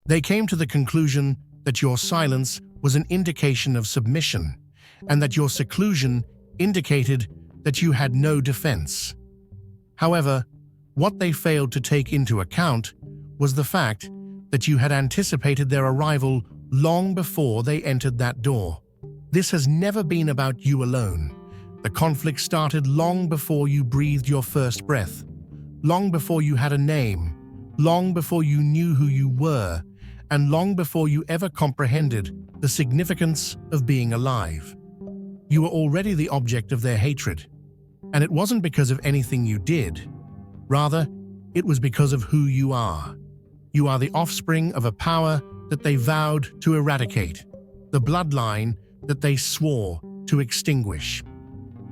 They came to the conclusion that your silence was an indication of submission, and that your seclusion indicated that you had no defense. However, what they failed to take into account was the fact that you had anticipated their arrival long before they entered that door. This has never been about you alone. The conflict started long before you breathed your first breath, long before you had a name, long before you knew who you were, and long before you ever comprehended the significance of being alive. You were already the object of their hatred, and it wasn't because of anything you did. Rather, it was because of who you are. You are the offspring of a power that they vowed to eradicate, the bloodline that they swore to extinguish.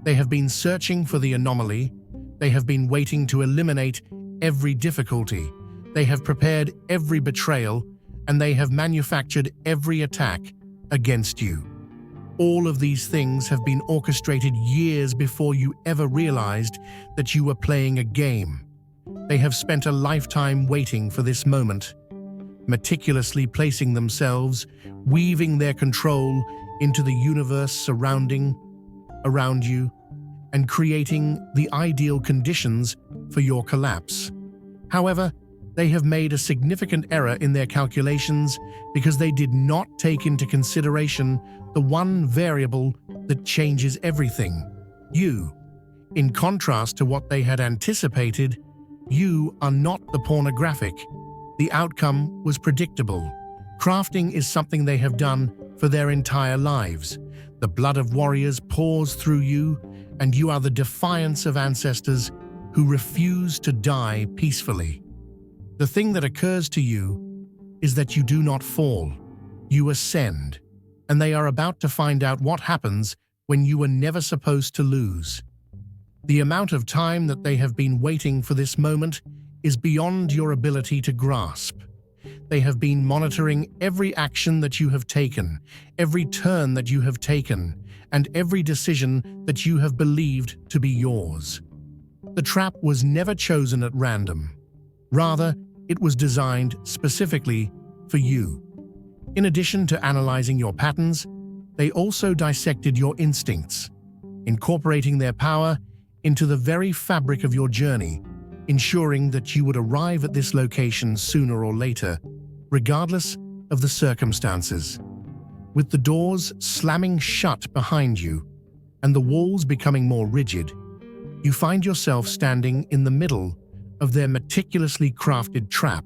They have been searching for the anomaly. They have been waiting to eliminate every difficulty. They have prepared every betrayal, and they have manufactured every attack against you. All of these things have been orchestrated years before you ever realized that you were playing a game. They have spent a lifetime waiting for this moment, meticulously placing themselves, weaving their control into the universe surrounding around you, and creating the ideal conditions for your collapse. However, they have made a significant error in their calculations because they did not take into consideration the one variable that changes everything: you. In contrast to what they had anticipated, you are not the pornographic. The outcome was predictable. Crafting is something they have done for their entire lives. The blood of warriors pours through you, and you are the defiance of ancestors who refuse to die peacefully. The thing that occurs to you is that you do not fall, you ascend, and they are about to find out what happens when you were never supposed to lose. The amount of time that they have been waiting for this moment is beyond your ability to grasp. They have been monitoring every action that you have taken, every turn that you have taken, and every decision that you have believed to be yours. The trap was never chosen at random. Rather, it was designed specifically for you. In addition to analyzing your patterns, they also dissected your instincts, incorporating their power into the very fabric of your journey, ensuring that you would arrive at this location sooner or later, regardless of the circumstances. With the doors slamming shut behind you and the walls becoming more rigid, you find yourself standing in the middle of their meticulously crafted trap.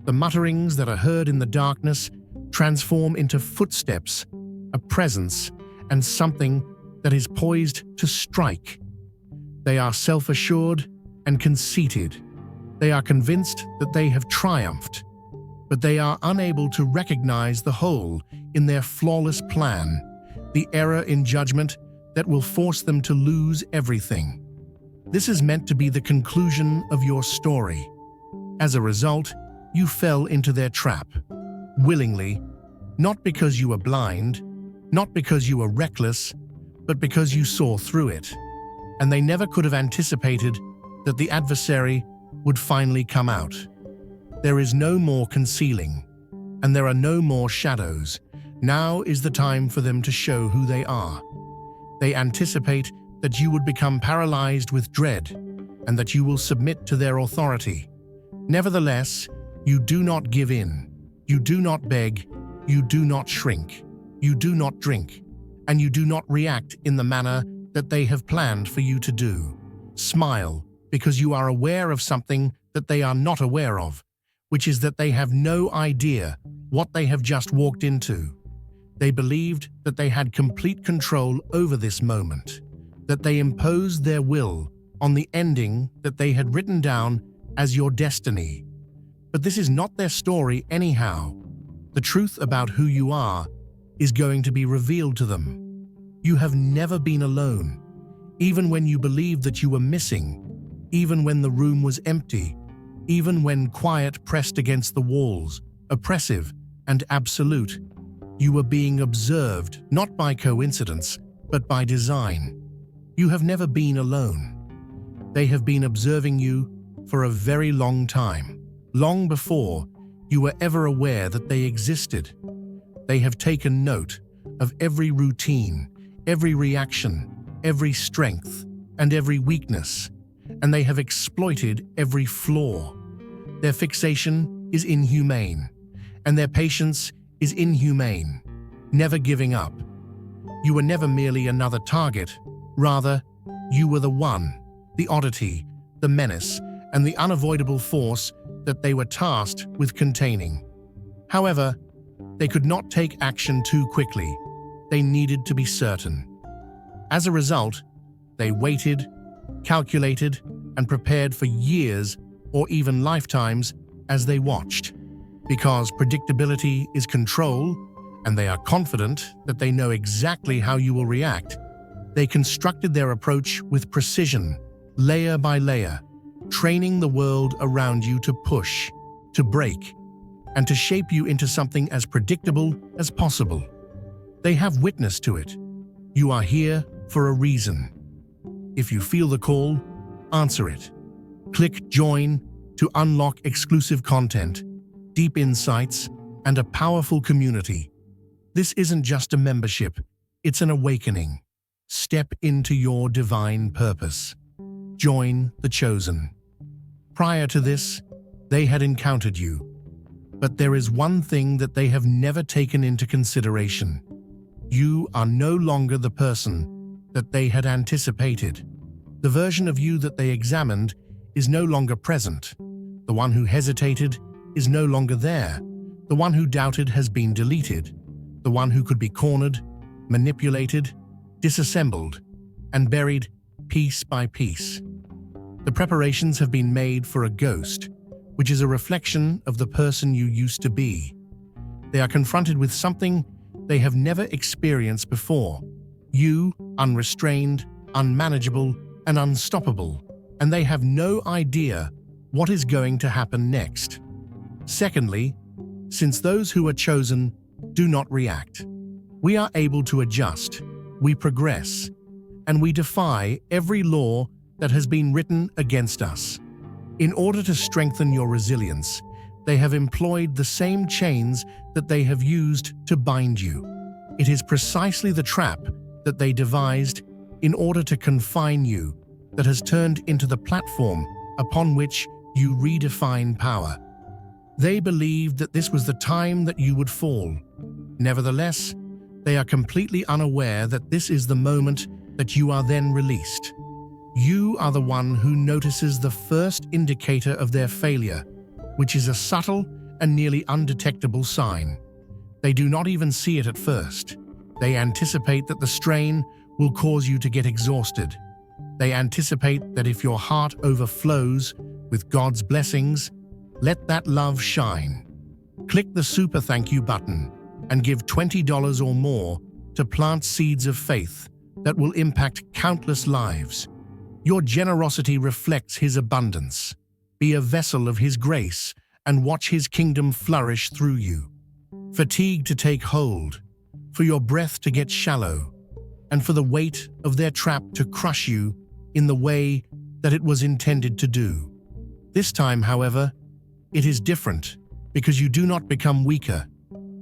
The mutterings that are heard in the darkness transform into footsteps, a presence, and something that is poised to strike. They are self-assured and conceited. They are convinced that they have triumphed, but they are unable to recognize the hole in their flawless plan, the error in judgment that will force them to lose everything. This is meant to be the conclusion of your story. As a result, you fell into their trap, willingly, not because you were blind, not because you were reckless, but because you saw through it. And they never could have anticipated that the adversary would finally come out. There is no more concealing, and there are no more shadows. Now is the time for them to show who they are. They anticipate that you would become paralyzed with dread, and that you will submit to their authority. Nevertheless, you do not give in. You do not beg. You do not shrink. You do not drink. And you do not react in the manner that they have planned for you to do. Smile, because you are aware of something that they are not aware of, which is that they have no idea what they have just walked into. They believed that they had complete control over this moment, that they imposed their will on the ending that they had written down as your destiny. But this is not their story anyhow. The truth about who you are is going to be revealed to them. You have never been alone, even when you believed that you were missing, even when the room was empty, even when quiet pressed against the walls, oppressive and absolute. You were being observed, not by coincidence, but by design. You have never been alone. They have been observing you for a very long time, long before you were ever aware that they existed. They have taken note of every routine, every reaction, every strength, and every weakness, and they have exploited every flaw. Their fixation is inhumane, and their patience is inhumane, never giving up. You were never merely another target. Rather, you were the one, the oddity, the menace, and the unavoidable force that they were tasked with containing. However, they could not take action too quickly. They needed to be certain. As a result, they waited, calculated, and prepared for years or even lifetimes as they watched. Because predictability is control, and they are confident that they know exactly how you will react, they constructed their approach with precision, layer by layer, training the world around you to push, to break, and to shape you into something as predictable as possible. They have witness to it. You are here for a reason. If you feel the call, answer it. Click Join to unlock exclusive content, deep insights, and a powerful community. This isn't just a membership, it's an awakening. Step into your divine purpose. Join the chosen. Prior to this, they had encountered you. But there is one thing that they have never taken into consideration. You are no longer the person that they had anticipated. The version of you that they examined is no longer present. The one who hesitated is no longer there. The one who doubted has been deleted. The one who could be cornered, manipulated, disassembled, and buried piece by piece. The preparations have been made for a ghost, which is a reflection of the person you used to be. They are confronted with something they have never experienced before. You, unrestrained, unmanageable, and unstoppable, and they have no idea what is going to happen next. Secondly, since those who are chosen do not react, we are able to adjust, we progress, and we defy every law that has been written against us. In order to strengthen your resilience, they have employed the same chains that they have used to bind you. It is precisely the trap that they devised in order to confine you that has turned into the platform upon which you redefine power. They believed that this was the time that you would fall. Nevertheless, they are completely unaware that this is the moment that you are then released. You are the one who notices the first indicator of their failure, which is a subtle and nearly undetectable sign. They do not even see it at first. They anticipate that the strain will cause you to get exhausted. They anticipate that if your heart overflows with God's blessings, let that love shine. Click the super thank you button and give $20 or more to plant seeds of faith that will impact countless lives. Your generosity reflects His abundance. Be a vessel of His grace and watch His kingdom flourish through you. Fatigue to take hold, for your breath to get shallow, and for the weight of their trap to crush you in the way that it was intended to do. This time, however, it is different because you do not become weaker,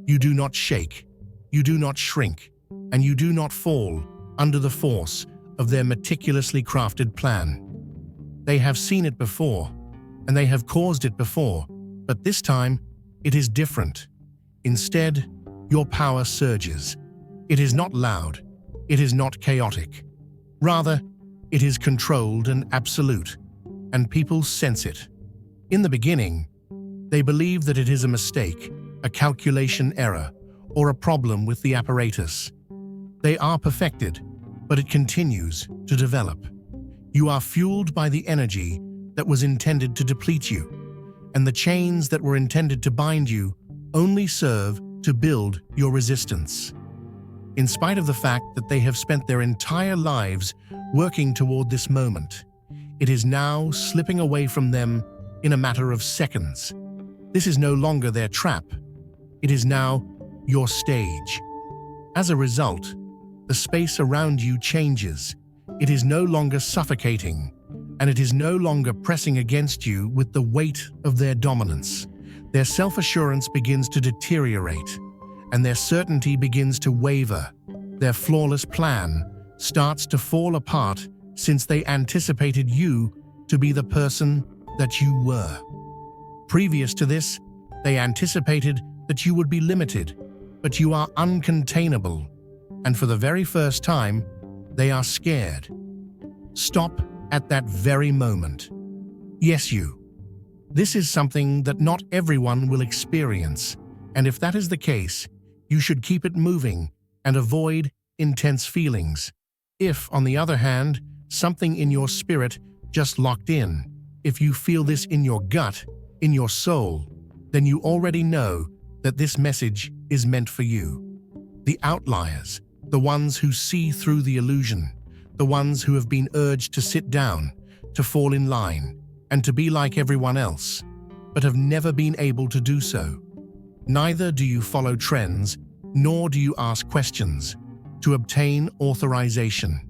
you do not shake, you do not shrink, and you do not fall under the force of their meticulously crafted plan. They have seen it before, and they have caused it before, but this time it is different. Instead, your power surges. It is not loud, it is not chaotic. Rather, it is controlled and absolute, and people sense it. In the beginning, they believe that it is a mistake, a calculation error, or a problem with the apparatus. They are perfected, but it continues to develop. You are fueled by the energy that was intended to deplete you, and the chains that were intended to bind you only serve to build your resistance. In spite of the fact that they have spent their entire lives working toward this moment, it is now slipping away from them in a matter of seconds. This is no longer their trap. It is now your stage. As a result, the space around you changes. It is no longer suffocating, and it is no longer pressing against you with the weight of their dominance. Their self-assurance begins to deteriorate, and their certainty begins to waver. Their flawless plan starts to fall apart since they anticipated you to be the person that you were. Previous to this, they anticipated that you would be limited, but you are uncontainable, and for the very first time, they are scared. Stop at that very moment. Yes, you. This is something that not everyone will experience, and if that is the case, you should keep it moving and avoid intense feelings. If, on the other hand, something in your spirit just locked in, if you feel this in your gut, in your soul, then you already know that this message is meant for you. The outliers, the ones who see through the illusion, the ones who have been urged to sit down, to fall in line, and to be like everyone else, but have never been able to do so. Neither do you follow trends, nor do you ask questions to obtain authorization.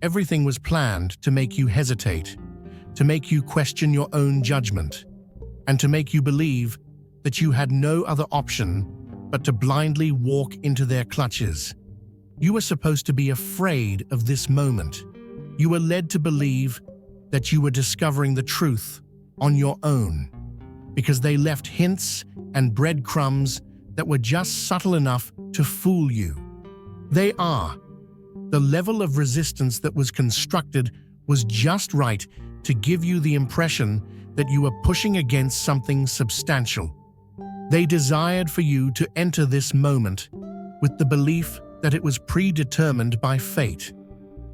Everything was planned to make you hesitate, to make you question your own judgment, and to make you believe that you had no other option but to blindly walk into their clutches. You were supposed to be afraid of this moment. You were led to believe that you were discovering the truth on your own, because they left hints and breadcrumbs that were just subtle enough to fool you. They are. The level of resistance that was constructed was just right to give you the impression that you were pushing against something substantial. They desired for you to enter this moment with the belief that it was predetermined by fate.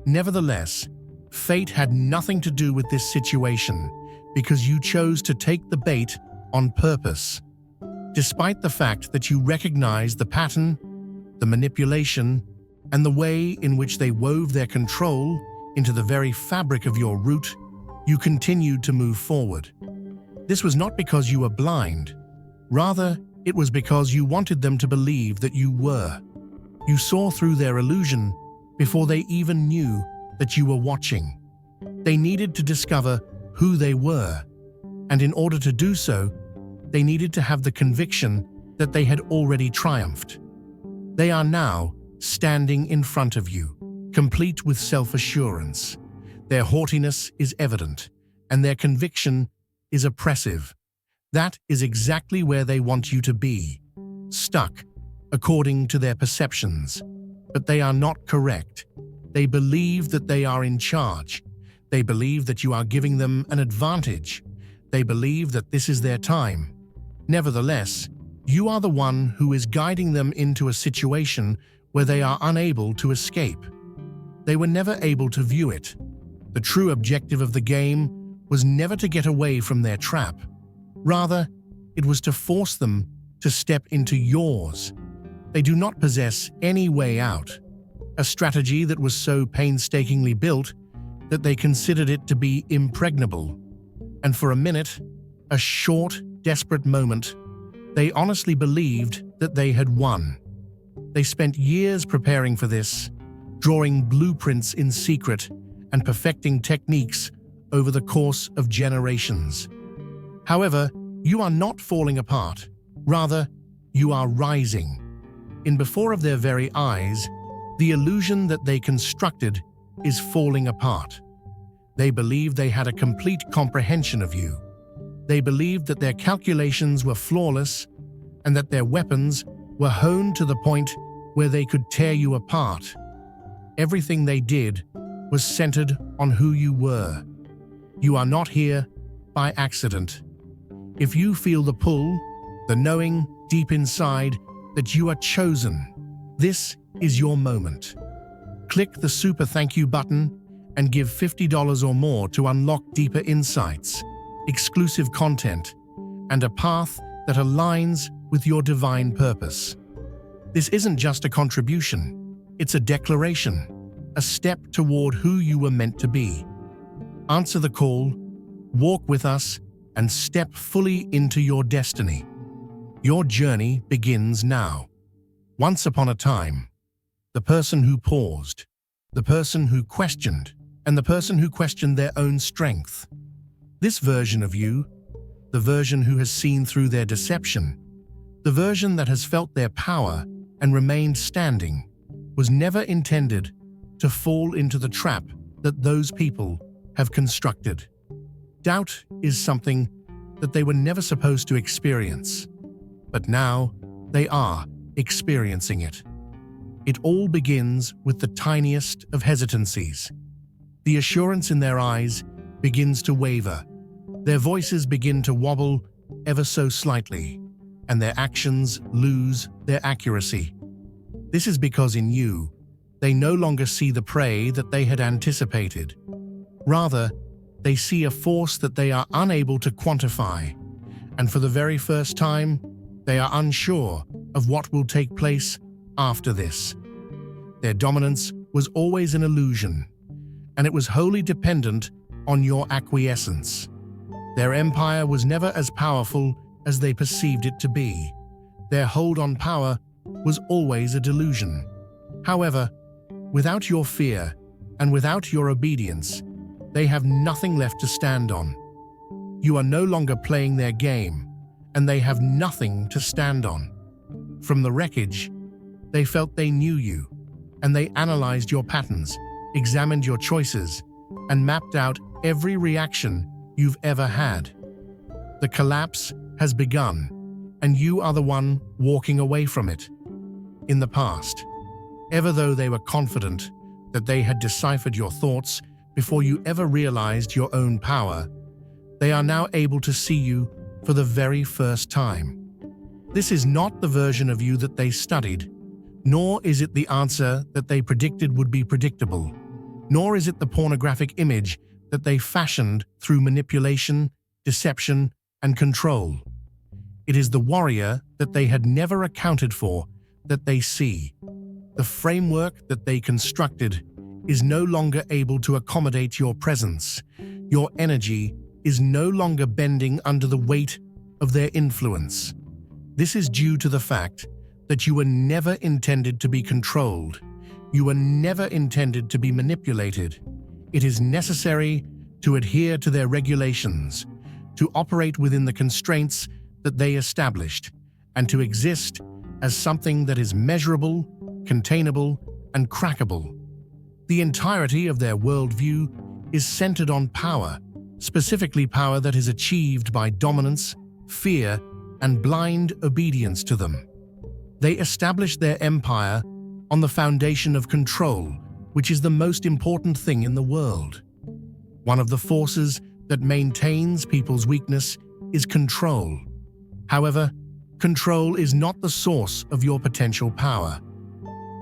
Nevertheless, fate had nothing to do with this situation because you chose to take the bait on purpose. Despite the fact that you recognized the pattern, the manipulation, and the way in which they wove their control into the very fabric of your route, you continued to move forward. This was not because you were blind. Rather, it was because you wanted them to believe that you were. You saw through their illusion before they even knew that you were watching. They needed to discover who they were, and in order to do so, they needed to have the conviction that they had already triumphed. They are now standing in front of you, complete with self-assurance. Their haughtiness is evident, and their conviction is oppressive. That is exactly where they want you to be, stuck, according to their perceptions. But they are not correct. They believe that they are in charge. They believe that you are giving them an advantage. They believe that this is their time. Nevertheless, you are the one who is guiding them into a situation where they are unable to escape. They were never able to view it. The true objective of the game was never to get away from their trap. Rather, it was to force them to step into yours. They do not possess any way out, a strategy that was so painstakingly built that they considered it to be impregnable. And for a minute, a short, desperate moment, they honestly believed that they had won. They spent years preparing for this, drawing blueprints in secret and perfecting techniques over the course of generations. However, you are not falling apart. Rather, you are rising. In before of their very eyes, the illusion that they constructed is falling apart. They believed they had a complete comprehension of you. They believed that their calculations were flawless and that their weapons were honed to the point where they could tear you apart. Everything they did was centered on who you were. You are not here by accident. If you feel the pull, the knowing deep inside that you are chosen, this is your moment. Click the super thank you button and give $50 or more to unlock deeper insights, exclusive content, and a path that aligns with your divine purpose. This isn't just a contribution, it's a declaration, a step toward who you were meant to be. Answer the call, walk with us, and step fully into your destiny. Your journey begins now. Once upon a time, the person who paused, the person who questioned, and the person who questioned their own strength. This version of you, the version who has seen through their deception, the version that has felt their power and remained standing, was never intended to fall into the trap that those people have constructed. Doubt is something that they were never supposed to experience, but now they are experiencing it. It all begins with the tiniest of hesitancies. The assurance in their eyes begins to waver. Their voices begin to wobble ever so slightly, and their actions lose their accuracy. This is because in you, they no longer see the prey that they had anticipated. Rather, they see a force that they are unable to quantify, and for the very first time, they are unsure of what will take place after this. Their dominance was always an illusion, and it was wholly dependent on your acquiescence. Their empire was never as powerful as they perceived it to be. Their hold on power was always a delusion. However, without your fear and without your obedience, they have nothing left to stand on. You are no longer playing their game, and they have nothing to stand on. From the wreckage, they felt they knew you, and they analyzed your patterns, examined your choices, and mapped out every reaction you've ever had. The collapse has begun, and you are the one walking away from it. In the past, ever though they were confident that they had deciphered your thoughts before you ever realized your own power, they are now able to see you for the very first time. This is not the version of you that they studied, nor is it the answer that they predicted would be predictable, nor is it the pornographic image that they fashioned through manipulation, deception, and control. It is the warrior that they had never accounted for that they see. The framework that they constructed is no longer able to accommodate your presence. Your energy is no longer bending under the weight of their influence. This is due to the fact that you were never intended to be controlled. You were never intended to be manipulated. It is necessary to adhere to their regulations, to operate within the constraints that they established, and to exist as something that is measurable, containable, and crackable. The entirety of their worldview is centered on power, specifically power that is achieved by dominance, fear, and blind obedience to them. They established their empire on the foundation of control, which is the most important thing in the world. One of the forces that maintains people's weakness is control. However, control is not the source of your potential power.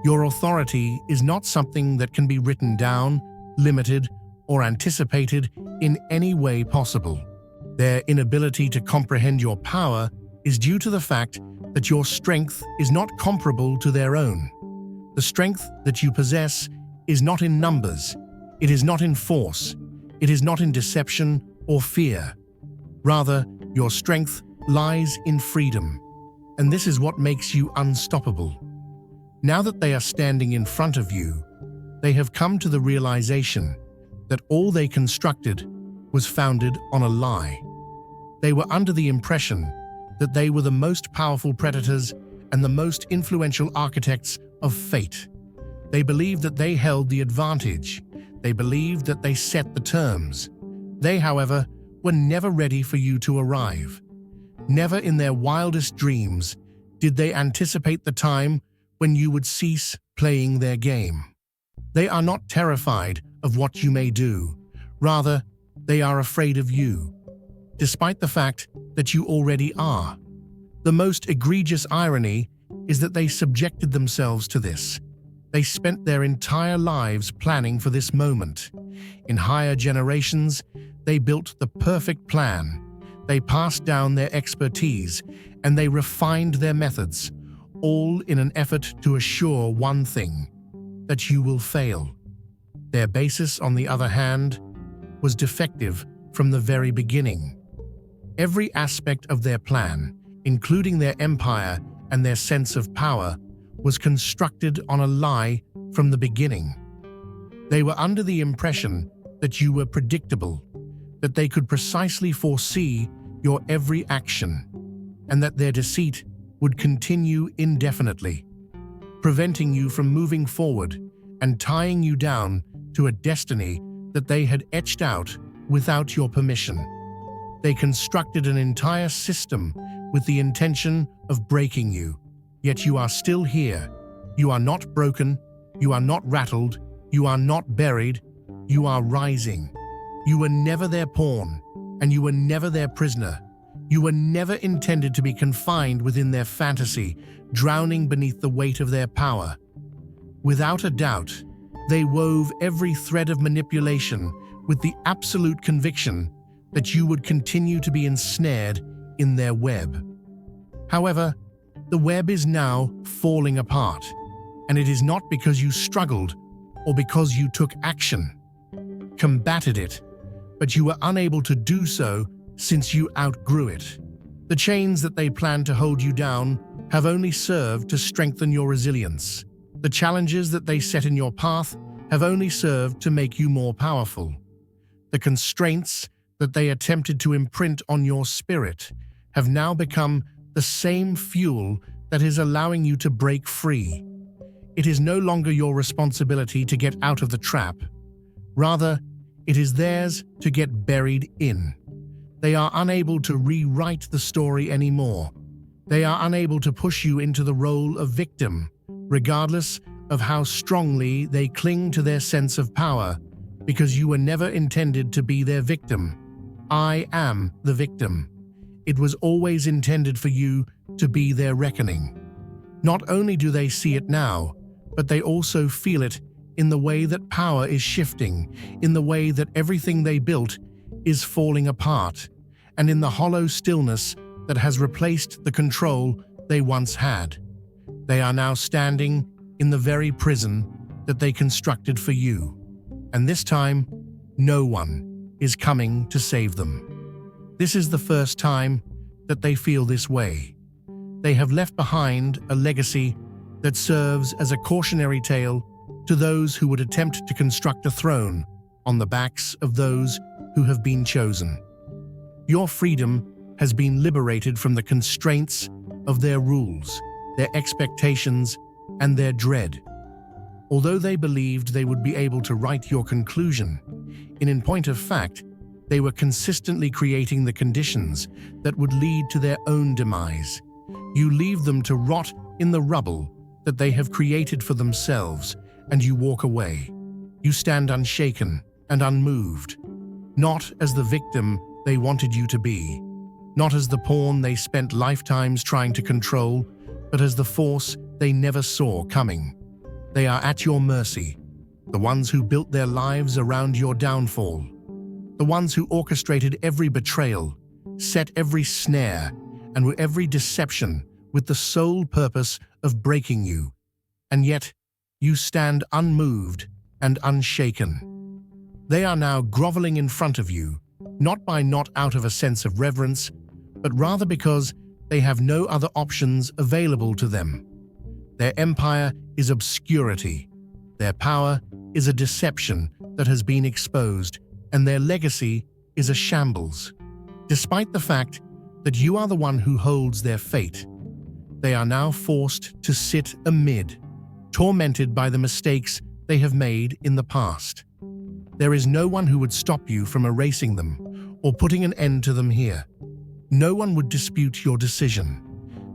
Your authority is not something that can be written down, limited, or anticipated in any way possible. Their inability to comprehend your power is due to the fact that your strength is not comparable to their own. The strength that you possess is not in numbers, it is not in force, it is not in deception or fear. Rather, your strength lies in freedom, and this is what makes you unstoppable. Now that they are standing in front of you, they have come to the realization that all they constructed was founded on a lie. They were under the impression that they were the most powerful predators and the most influential architects of fate. They believed that they held the advantage. They believed that they set the terms. They, however, were never ready for you to arrive. Never in their wildest dreams did they anticipate the time when you would cease playing their game. They are not terrified of what you may do. Rather, they are afraid of you, despite the fact that you already are. The most egregious irony is that they subjected themselves to this. They spent their entire lives planning for this moment. In higher generations, they built the perfect plan. They passed down their expertise, and they refined their methods, all in an effort to assure one thing: that you will fail. Their basis, on the other hand, was defective from the very beginning. Every aspect of their plan, including their empire and their sense of power, was constructed on a lie from the beginning. They were under the impression that you were predictable, that they could precisely foresee your every action, and that their deceit would continue indefinitely, preventing you from moving forward and tying you down to a destiny that they had etched out without your permission. They constructed an entire system with the intention of breaking you, yet you are still here. You are not broken, you are not rattled, you are not buried, you are rising. You were never their pawn, and you were never their prisoner. You were never intended to be confined within their fantasy, drowning beneath the weight of their power. Without a doubt, they wove every thread of manipulation with the absolute conviction that you would continue to be ensnared in their web. However, the web is now falling apart, and it is not because you struggled or because you took action, combated it, but you were unable to do so since you outgrew it. The chains that they planned to hold you down have only served to strengthen your resilience. The challenges that they set in your path have only served to make you more powerful. The constraints that they attempted to imprint on your spirit have now become the same fuel that is allowing you to break free. It is no longer your responsibility to get out of the trap. Rather, it is theirs to get buried in. They are unable to rewrite the story anymore. They are unable to push you into the role of victim, regardless of how strongly they cling to their sense of power, because you were never intended to be their victim. I am the victim. It was always intended for you to be their reckoning. Not only do they see it now, but they also feel it in the way that power is shifting, in the way that everything they built is falling apart, and in the hollow stillness that has replaced the control they once had. They are now standing in the very prison that they constructed for you, and this time, no one is coming to save them. This is the first time that they feel this way. They have left behind a legacy that serves as a cautionary tale to those who would attempt to construct a throne on the backs of those who have been chosen. Your freedom has been liberated from the constraints of their rules, their expectations, and their dread. Although they believed they would be able to write your conclusion, in point of fact, they were consistently creating the conditions that would lead to their own demise. You leave them to rot in the rubble that they have created for themselves, and you walk away. You stand unshaken and unmoved, not as the victim they wanted you to be, not as the pawn they spent lifetimes trying to control, but as the force they never saw coming. They are at your mercy, the ones who built their lives around your downfall, the ones who orchestrated every betrayal, set every snare, and every deception with the sole purpose of breaking you. And yet, you stand unmoved and unshaken. They are now groveling in front of you, not out of a sense of reverence, but rather because they have no other options available to them. Their empire is obscurity. Their power is a deception that has been exposed, and their legacy is a shambles. Despite the fact that you are the one who holds their fate, they are now forced to sit amid, tormented by the mistakes they have made in the past. There is no one who would stop you from erasing them or putting an end to them here. No one would dispute your decision.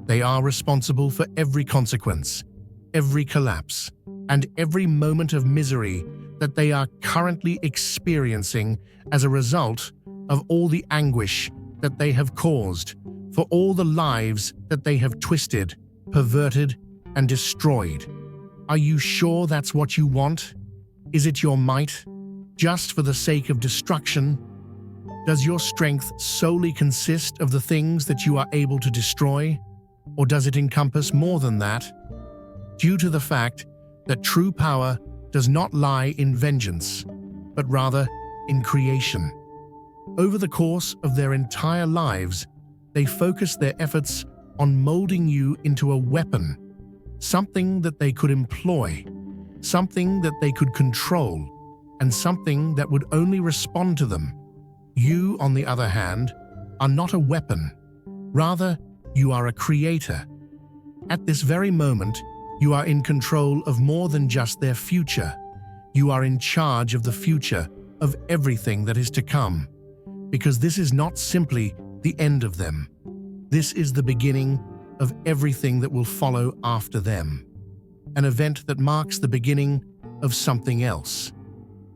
They are responsible for every consequence, every collapse, and every moment of misery that they are currently experiencing as a result of all the anguish that they have caused, for all the lives that they have twisted, perverted, and destroyed. Are you sure that's what you want? Is it your might, just for the sake of destruction? Does your strength solely consist of the things that you are able to destroy? Or does it encompass more than that? Due to the fact that true power does not lie in vengeance, but rather in creation. Over the course of their entire lives, they focus their efforts on molding you into a weapon, something that they could employ, something that they could control, and something that would only respond to them. You, on the other hand, are not a weapon. Rather, you are a creator. At this very moment, you are in control of more than just their future. You are in charge of the future of everything that is to come. Because this is not simply the end of them. This is the beginning of everything that will follow after them. An event that marks the beginning of something else.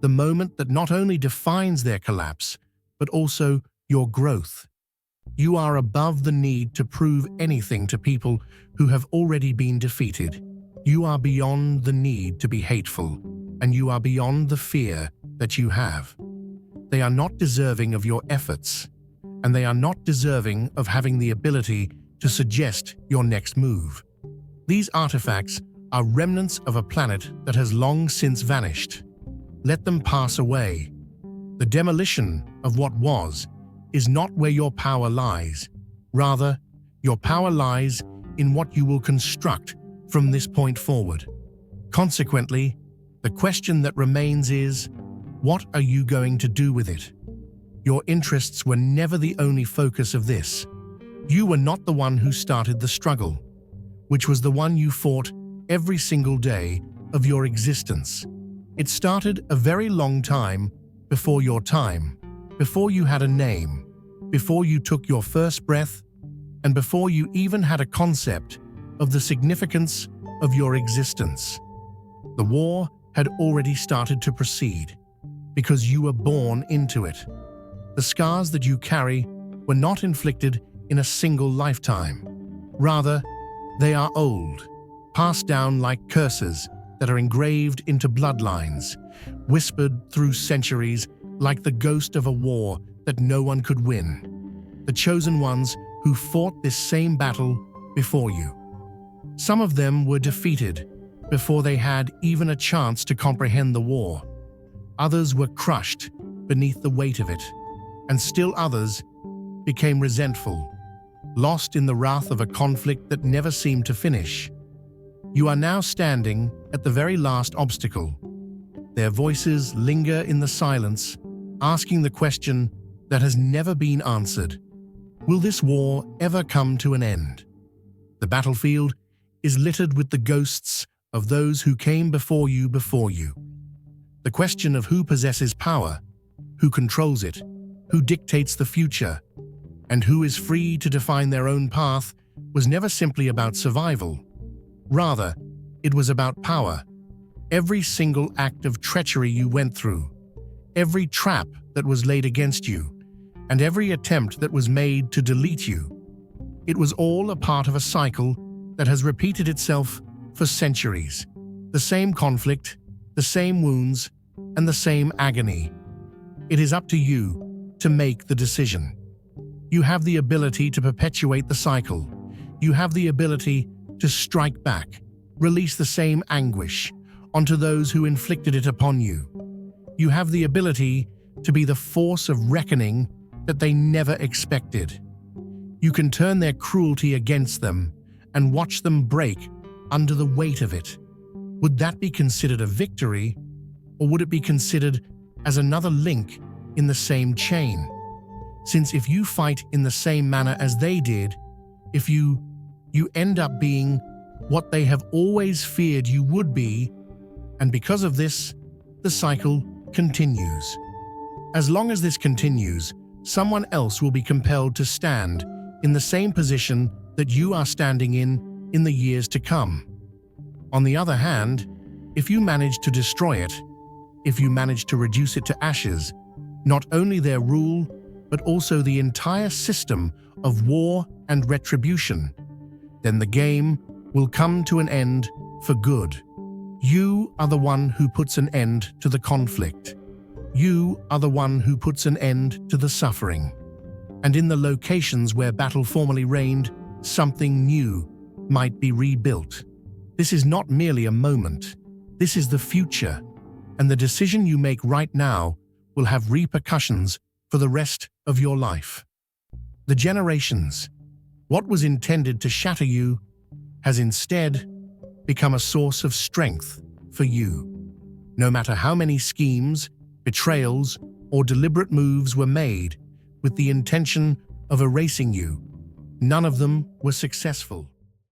The moment that not only defines their collapse, but also your growth. You are above the need to prove anything to people who have already been defeated. You are beyond the need to be hateful, and you are beyond the fear that you have. They are not deserving of your efforts, and they are not deserving of having the ability to suggest your next move. These artifacts are remnants of a planet that has long since vanished. Let them pass away. The demolition of what was is not where your power lies. Rather, your power lies in what you will construct from this point forward. Consequently, the question that remains is, what are you going to do with it? Your interests were never the only focus of this. You were not the one who started the struggle, which was the one you fought every single day of your existence. It started a very long time before your time, before you had a name, before you took your first breath, and before you even had a concept of the significance of your existence. The war had already started to proceed, because you were born into it. The scars that you carry were not inflicted in a single lifetime. Rather, they are old, passed down like curses that are engraved into bloodlines, whispered through centuries like the ghost of a war that no one could win. The chosen ones who fought this same battle before you. Some of them were defeated before they had even a chance to comprehend the war. Others were crushed beneath the weight of it, and still others became resentful, lost in the wrath of a conflict that never seemed to finish. You are now standing at the very last obstacle. Their voices linger in the silence, asking the question that has never been answered. Will this war ever come to an end? The battlefield is littered with the ghosts of those who came before you. The question of who possesses power, who controls it, who dictates the future, and who is free to define their own path was never simply about survival. Rather, it was about power. Every single act of treachery you went through, every trap that was laid against you, and every attempt that was made to delete you. It was all a part of a cycle that has repeated itself for centuries. The same conflict, the same wounds, and the same agony. It is up to you to make the decision. You have the ability to perpetuate the cycle. You have the ability to strike back, release the same anguish onto those who inflicted it upon you. You have the ability to be the force of reckoning that they never expected. You can turn their cruelty against them and watch them break under the weight of it. Would that be considered a victory, or would it be considered as another link in the same chain? Since if you fight in the same manner as they did, if you end up being what they have always feared you would be, and because of this, the cycle continues. As long as this continues, someone else will be compelled to stand in the same position that you are standing in the years to come. On the other hand, if you manage to destroy it, if you manage to reduce it to ashes, not only their rule, but also the entire system of war and retribution, then the game will come to an end for good. You are the one who puts an end to the conflict. You are the one who puts an end to the suffering. And in the locations where battle formerly reigned, something new might be rebuilt. This is not merely a moment. This is the future. And the decision you make right now will have repercussions for the rest of your life. The generations, what was intended to shatter you, has instead become a source of strength for you. No matter how many schemes, betrayals, or deliberate moves were made with the intention of erasing you. None of them were successful.